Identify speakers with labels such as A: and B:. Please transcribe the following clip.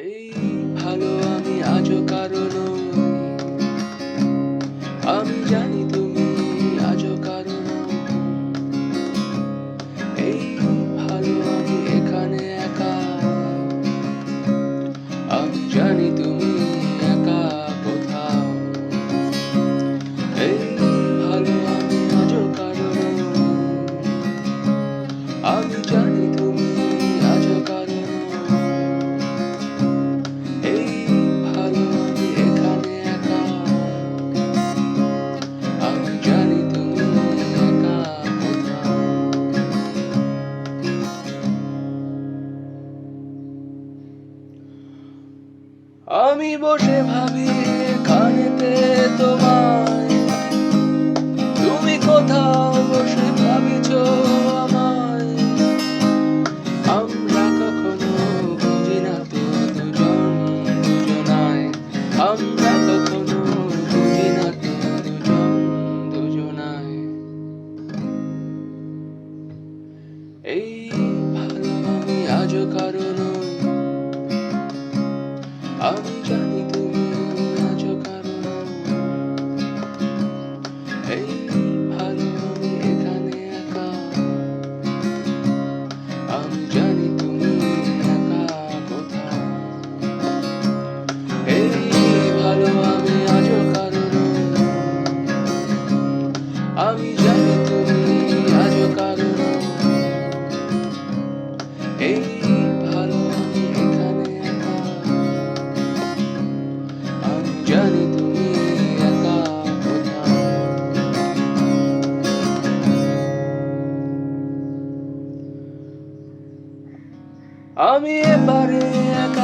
A: এই ভালো আমি আজও কারো নই। আমি জানি তুমি আজও কারো নও। এই ভালো আমি এখানে একা। আমি জানি তুমি একা কোথাও। এই ভালো আমি আজও কারো নই। আমি জানি তুমি আজও কারো নও। এই ভালো আমি এখানে একা। আমি জানি তুমি একা কোথাও। আমি বসে ভাবি এখানেতে তোমায়। তুমি কোথাও বসে ভাবিছো আমায়। আমরা কখনো বুঝি না তো দুজন দুজনায়। আমরা কখনো বুঝি না তো দুজন দুজনায়। এই ভালো আমি আজও কারো নই। আমি জানি তুমি আজও কারো নও। এই ভালো আমি এখানে একা। আমি জানি তুমি একা কোথাও। এই ভালো আমি আজও কারো নই। আমি জানি তুমি আজও কারো নও। এই ভালো আমি এখানে একা। আমি জানি তুমি একা কোথাও। আমি এবারে একা